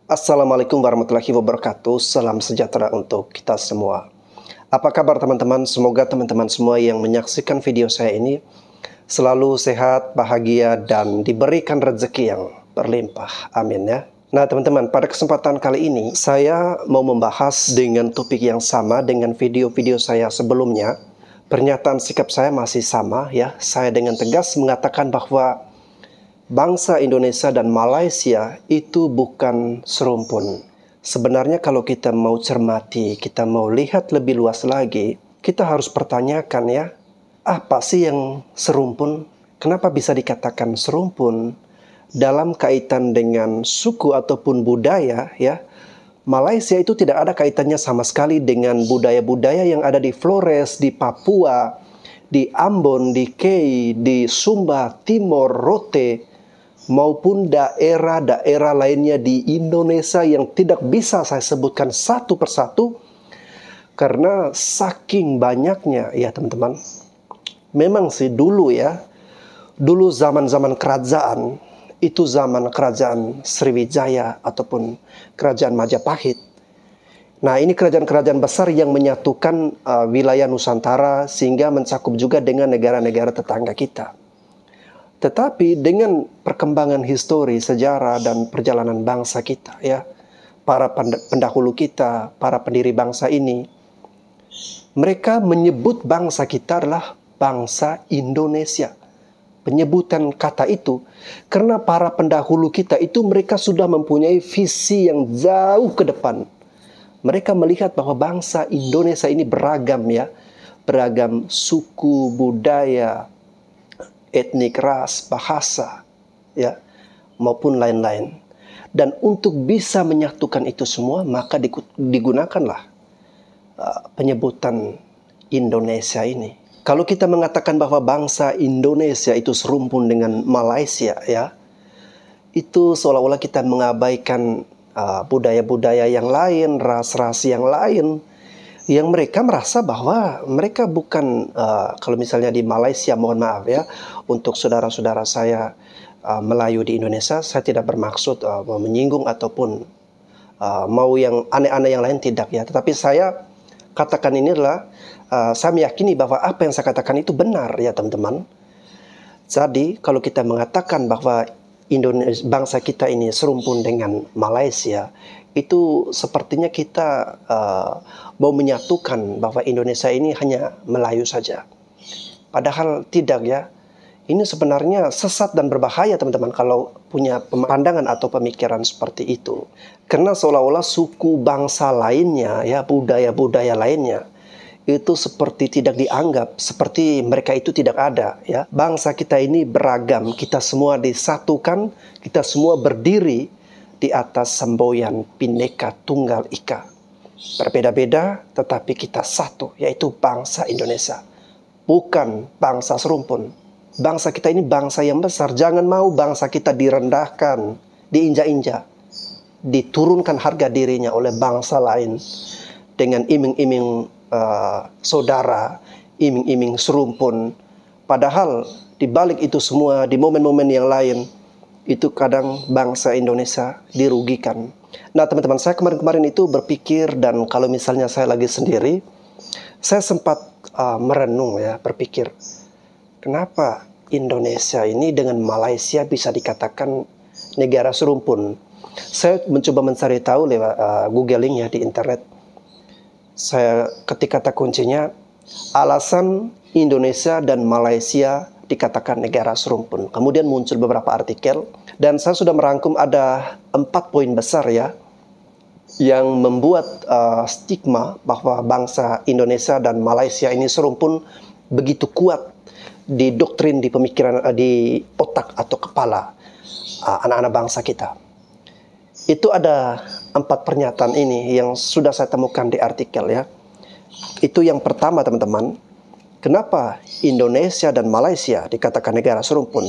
Assalamualaikum warahmatullahi wabarakatuh. Salam sejahtera untuk kita semua. Apa kabar teman-teman? Semoga teman-teman semua yang menyaksikan video saya ini selalu sehat, bahagia, dan diberikan rezeki yang berlimpah. Amin ya. Nah teman-teman, pada kesempatan kali ini saya mau membahas dengan topik yang sama dengan video-video saya sebelumnya. Pernyataan sikap saya masih sama ya. Saya dengan tegas mengatakan bahwa bangsa Indonesia dan Malaysia itu bukan serumpun. Sebenarnya kalau kita mau cermati, kita mau lihat lebih luas lagi, kita harus pertanyakan ya, apa sih yang serumpun? Kenapa bisa dikatakan serumpun? Dalam kaitan dengan suku ataupun budaya ya, Malaysia itu tidak ada kaitannya sama sekali dengan budaya-budaya yang ada di Flores, di Papua, di Ambon, di Kei, di Sumba, Timor, Rote, maupun daerah-daerah lainnya di Indonesia yang tidak bisa saya sebutkan satu persatu karena saking banyaknya ya teman-teman. Memang sih dulu ya, dulu zaman-zaman kerajaan, itu zaman kerajaan Sriwijaya ataupun kerajaan Majapahit. Nah ini kerajaan-kerajaan besar yang menyatukan wilayah Nusantara sehingga mencakup juga dengan negara-negara tetangga kita. Tetapi dengan perkembangan histori, sejarah, dan perjalanan bangsa kita, ya, para pendahulu kita, para pendiri bangsa ini, mereka menyebut bangsa kita adalah bangsa Indonesia. Penyebutan kata itu, karena para pendahulu kita itu mereka sudah mempunyai visi yang jauh ke depan. Mereka melihat bahwa bangsa Indonesia ini beragam ya, beragam suku, budaya, etnik, ras, bahasa, ya, maupun lain-lain. Dan untuk bisa menyatukan itu semua, maka digunakanlah penyebutan Indonesia ini. Kalau kita mengatakan bahwa bangsa Indonesia itu serumpun dengan Malaysia, ya, itu seolah-olah kita mengabaikan budaya-budaya yang lain, ras-ras yang lain, yang mereka merasa bahwa mereka bukan, kalau misalnya di Malaysia, mohon maaf ya, untuk saudara-saudara saya Melayu di Indonesia, saya tidak bermaksud menyinggung ataupun mau yang aneh-aneh yang lain, tidak ya. Tetapi saya katakan ini adalah, saya meyakini bahwa apa yang saya katakan itu benar ya teman-teman. Jadi kalau kita mengatakan bahwa Indonesia, bangsa kita ini serumpun dengan Malaysia, itu sepertinya kita mau menyatukan bahwa Indonesia ini hanya Melayu saja. Padahal tidak ya. Ini sebenarnya sesat dan berbahaya teman-teman kalau punya pandangan atau pemikiran seperti itu. Karena seolah-olah suku bangsa lainnya ya, budaya-budaya lainnya itu seperti tidak dianggap, seperti mereka itu tidak ada ya. Bangsa kita ini beragam, kita semua disatukan, kita semua berdiri di atas semboyan Bhinneka Tunggal Ika. Berbeda-beda tetapi kita satu, yaitu bangsa Indonesia. Bukan bangsa serumpun. Bangsa kita ini bangsa yang besar. Jangan mau bangsa kita direndahkan, diinjak-injak, diturunkan harga dirinya oleh bangsa lain dengan iming-iming saudara, iming-iming serumpun. Padahal di balik itu semua, di momen-momen yang lain, itu kadang bangsa Indonesia dirugikan. Nah teman-teman, saya kemarin-kemarin itu berpikir, dan kalau misalnya saya lagi sendiri, saya sempat merenung ya, berpikir, kenapa Indonesia ini dengan Malaysia bisa dikatakan negara serumpun? Saya mencoba mencari tahu lewat googling ya di internet. Saya ketik kata kuncinya, alasan Indonesia dan Malaysia dikatakan negara serumpun. Kemudian muncul beberapa artikel, dan saya sudah merangkum ada 4 poin besar ya, yang membuat stigma bahwa bangsa Indonesia dan Malaysia ini serumpun begitu kuat di doktrin, di pemikiran, di otak atau kepala anak-anak bangsa kita. Itu ada 4 pernyataan ini yang sudah saya temukan di artikel ya. Itu yang pertama teman-teman. Kenapa Indonesia dan Malaysia dikatakan negara serumpun?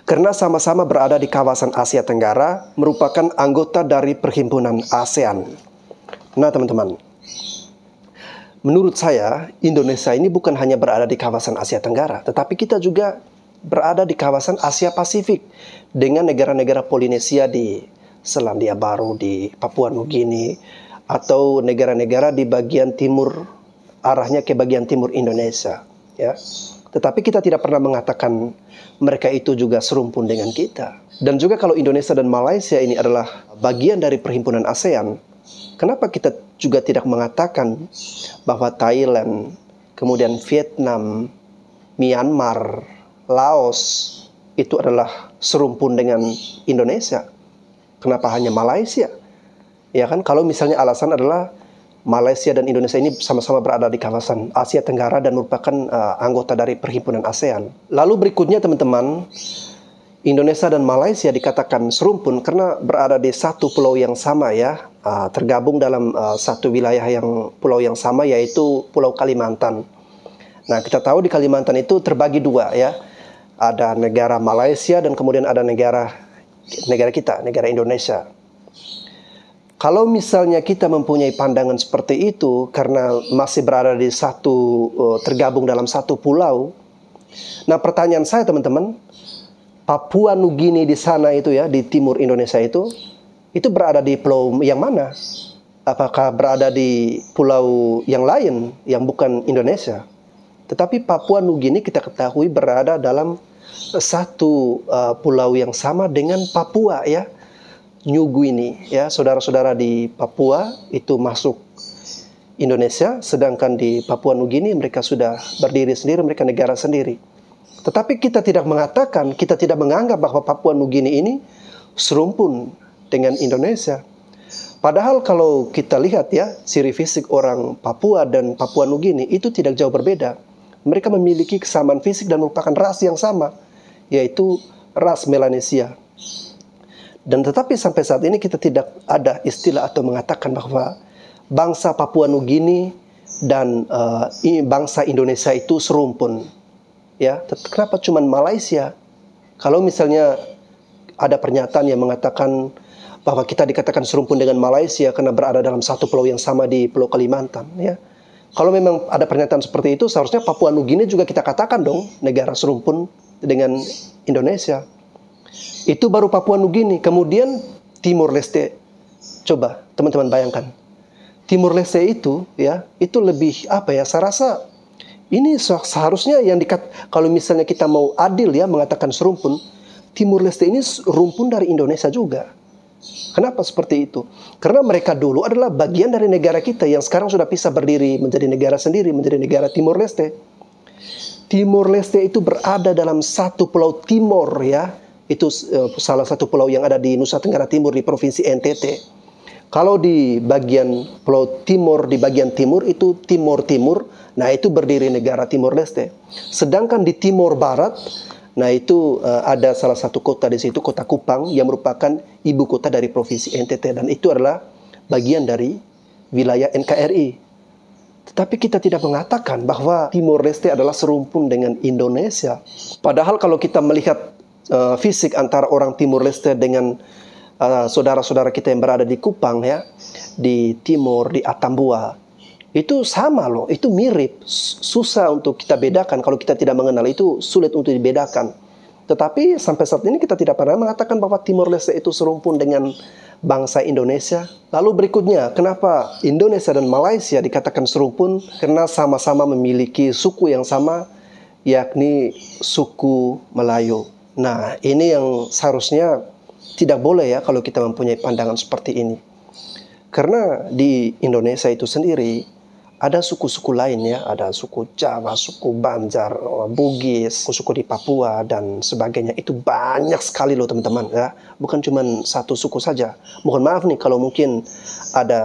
Karena sama-sama berada di kawasan Asia Tenggara, merupakan anggota dari perhimpunan ASEAN. Nah teman-teman, menurut saya Indonesia ini bukan hanya berada di kawasan Asia Tenggara, tetapi kita juga berada di kawasan Asia Pasifik dengan negara-negara Polinesia di Selandia Baru, di Papua Nugini, atau negara-negara di bagian timur, arahnya ke bagian timur Indonesia, ya. Tetapi kita tidak pernah mengatakan mereka itu juga serumpun dengan kita. Dan juga kalau Indonesia dan Malaysia ini adalah bagian dari perhimpunan ASEAN, kenapa kita juga tidak mengatakan bahwa Thailand, kemudian Vietnam, Myanmar, Laos itu adalah serumpun dengan Indonesia? Kenapa hanya Malaysia? Ya kan, kalau misalnya alasan adalah Malaysia dan Indonesia ini sama-sama berada di kawasan Asia Tenggara dan merupakan anggota dari perhimpunan ASEAN. Lalu berikutnya teman-teman, Indonesia dan Malaysia dikatakan serumpun karena berada di satu pulau yang sama, ya, tergabung dalam satu wilayah pulau yang sama, yaitu Pulau Kalimantan. Nah, kita tahu di Kalimantan itu terbagi dua, ya. Ada negara Malaysia dan kemudian ada negara kita, negara Indonesia. Kalau misalnya kita mempunyai pandangan seperti itu karena masih berada di tergabung dalam satu pulau. Nah, pertanyaan saya teman-teman, Papua Nugini di sana itu, ya, di timur Indonesia itu berada di pulau yang mana? Apakah berada di pulau yang lain yang bukan Indonesia? Tetapi Papua Nugini kita ketahui berada dalam satu pulau yang sama dengan Papua, ya, New Guinea, ya, saudara-saudara di Papua itu masuk Indonesia, sedangkan di Papua Nugini mereka sudah berdiri sendiri, mereka negara sendiri. Tetapi kita tidak menganggap bahwa Papua Nugini ini serumpun dengan Indonesia. Padahal kalau kita lihat, ya, ciri fisik orang Papua dan Papua Nugini itu tidak jauh berbeda. Mereka memiliki kesamaan fisik dan merupakan ras yang sama, yaitu ras Melanesia. Dan tetapi sampai saat ini kita tidak ada istilah atau mengatakan bahwa bangsa Papua Nugini dan bangsa Indonesia itu serumpun. Ya, kenapa cuma Malaysia? Kalau misalnya ada pernyataan yang mengatakan bahwa kita dikatakan serumpun dengan Malaysia karena berada dalam satu pulau yang sama di Pulau Kalimantan, ya. Kalau memang ada pernyataan seperti itu, seharusnya Papua Nugini juga kita katakan dong negara serumpun dengan Indonesia. Itu baru Papua Nugini. Kemudian Timor Leste. Coba teman-teman bayangkan. Timor Leste itu, ya, itu lebih apa, ya? Saya rasa ini seharusnya kalau misalnya kita mau adil, ya, mengatakan serumpun, Timor Leste ini rumpun dari Indonesia juga. Kenapa seperti itu? Karena mereka dulu adalah bagian dari negara kita yang sekarang sudah bisa berdiri menjadi negara sendiri, menjadi negara Timor Leste. Timor Leste itu berada dalam satu pulau Timor, ya. Itu salah satu pulau yang ada di Nusa Tenggara Timur di Provinsi NTT. Kalau di bagian Pulau Timor, di bagian timur itu Timor Timur, nah itu berdiri negara Timor Leste. Sedangkan di Timor Barat, nah itu ada salah satu kota di situ, kota Kupang, yang merupakan ibu kota dari Provinsi NTT. Dan itu adalah bagian dari wilayah NKRI. Tetapi kita tidak mengatakan bahwa Timor Leste adalah serumpun dengan Indonesia. Padahal kalau kita melihat fisik antara orang Timor Leste dengan saudara-saudara kita yang berada di Kupang, ya, di Timor, di Atambua, itu sama loh, itu mirip. Susah untuk kita bedakan. Kalau kita tidak mengenal itu sulit untuk dibedakan. Tetapi sampai saat ini kita tidak pernah mengatakan bahwa Timor Leste itu serumpun dengan bangsa Indonesia. Lalu berikutnya, kenapa Indonesia dan Malaysia dikatakan serumpun? Karena sama-sama memiliki suku yang sama, yakni suku Melayu. Nah, ini yang seharusnya tidak boleh, ya, kalau kita mempunyai pandangan seperti ini. Karena di Indonesia itu sendiri ada suku-suku lain, ya, ada suku Jawa, suku Banjar, Bugis, suku di Papua dan sebagainya. Itu banyak sekali loh teman-teman, ya. Bukan cuma satu suku saja. Mohon maaf nih kalau mungkin ada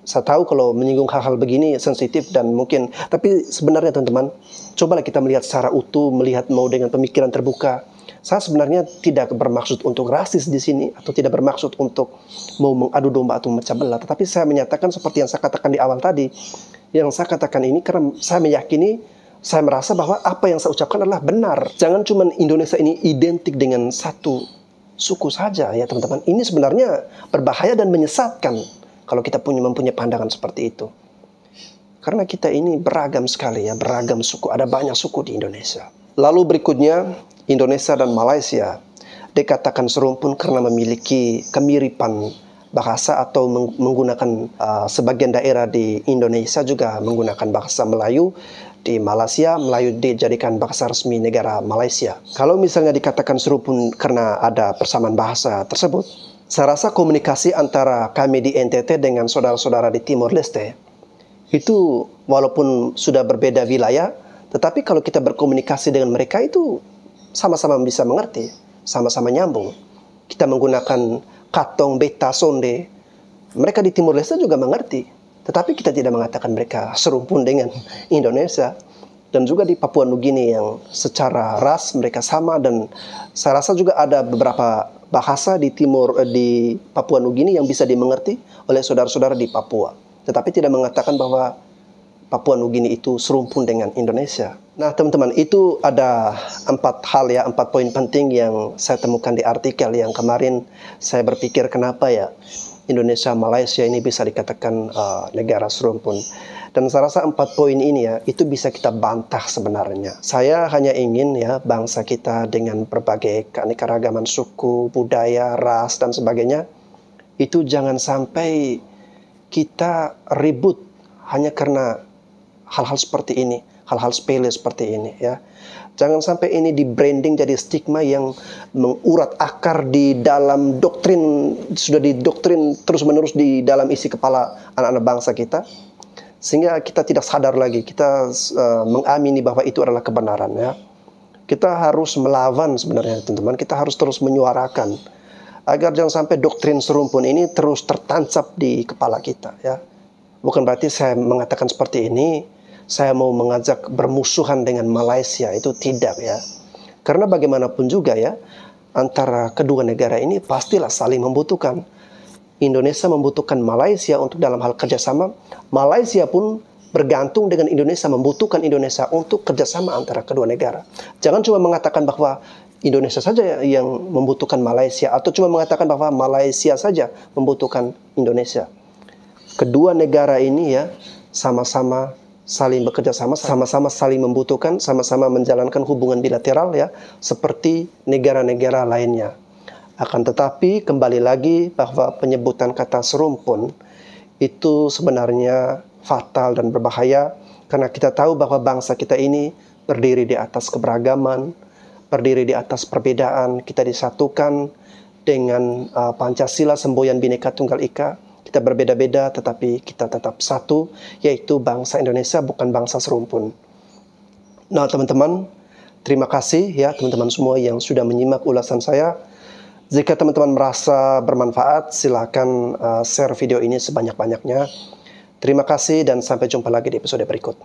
saya tahu kalau menyinggung hal-hal begini sensitif dan mungkin, tapi sebenarnya teman-teman, cobalah kita melihat secara utuh, melihat mau dengan pemikiran terbuka. Saya sebenarnya tidak bermaksud untuk rasis di sini atau tidak bermaksud untuk mau mengadu domba atau memecah belah, tetapi saya menyatakan seperti yang saya katakan di awal tadi. Yang saya katakan ini karena saya meyakini, saya merasa bahwa apa yang saya ucapkan adalah benar. Jangan cuma Indonesia ini identik dengan satu suku saja, ya teman-teman. Ini sebenarnya berbahaya dan menyesatkan kalau kita mempunyai pandangan seperti itu. Karena kita ini beragam sekali, ya, beragam suku. Ada banyak suku di Indonesia. Lalu berikutnya, Indonesia dan Malaysia dikatakan serumpun karena memiliki kemiripan bahasa atau menggunakan sebagian daerah di Indonesia juga menggunakan bahasa Melayu. Di Malaysia, Melayu dijadikan bahasa resmi negara Malaysia. Kalau misalnya dikatakan serumpun karena ada persamaan bahasa tersebut, saya rasa komunikasi antara kami di NTT dengan saudara-saudara di Timor Leste itu walaupun sudah berbeda wilayah, tetapi kalau kita berkomunikasi dengan mereka itu sama-sama bisa mengerti, sama-sama nyambung. Kita menggunakan katong, beta, sonde. Mereka di Timor Leste juga mengerti. Tetapi kita tidak mengatakan mereka serumpun dengan Indonesia. Dan juga di Papua Nugini yang secara ras mereka sama. Dan saya rasa juga ada beberapa bahasa di Papua Nugini yang bisa dimengerti oleh saudara-saudara di Papua. Tetapi tidak mengatakan bahwa Papua Nugini itu serumpun dengan Indonesia. Nah teman-teman, itu ada 4 poin penting yang saya temukan di artikel yang kemarin. Saya berpikir kenapa ya Indonesia, Malaysia ini bisa dikatakan negara serumpun. Dan saya rasa 4 poin ini ya, itu bisa kita bantah sebenarnya. Saya hanya ingin ya bangsa kita dengan berbagai keanekaragaman suku, budaya, ras, dan sebagainya, itu jangan sampai kita ribut hanya karena hal-hal seperti ini, hal-hal sepele seperti ini ya. Jangan sampai ini di branding jadi stigma yang mengurat akar di dalam doktrin, sudah didoktrin terus-menerus di dalam isi kepala anak-anak bangsa kita. Sehingga kita tidak sadar lagi, kita mengamini bahwa itu adalah kebenaran ya. Kita harus melawan sebenarnya teman-teman, kita harus terus menyuarakan. Agar jangan sampai doktrin serumpun ini terus tertancap di kepala kita ya. Bukan berarti saya mengatakan seperti ini, saya mau mengajak bermusuhan dengan Malaysia, itu tidak ya. Karena bagaimanapun juga ya, antara kedua negara ini pastilah saling membutuhkan. Indonesia membutuhkan Malaysia untuk dalam hal kerjasama. Malaysia pun bergantung dengan Indonesia, membutuhkan Indonesia untuk kerjasama antara kedua negara. Jangan cuma mengatakan bahwa Indonesia saja yang membutuhkan Malaysia, atau cuma mengatakan bahwa Malaysia saja membutuhkan Indonesia. Kedua negara ini ya sama-sama saling bekerja sama, sama-sama saling membutuhkan, sama-sama menjalankan hubungan bilateral ya, seperti negara-negara lainnya. Akan tetapi kembali lagi bahwa penyebutan kata serumpun itu sebenarnya fatal dan berbahaya, karena kita tahu bahwa bangsa kita ini berdiri di atas keberagaman, berdiri di atas perbedaan. Kita disatukan dengan Pancasila, semboyan Bhinneka Tunggal Ika. Kita berbeda-beda tetapi kita tetap satu, yaitu bangsa Indonesia, bukan bangsa serumpun. Nah teman-teman, terima kasih ya teman-teman semua yang sudah menyimak ulasan saya. Jika teman-teman merasa bermanfaat, silakan share video ini sebanyak-banyaknya. Terima kasih dan sampai jumpa lagi di episode berikut.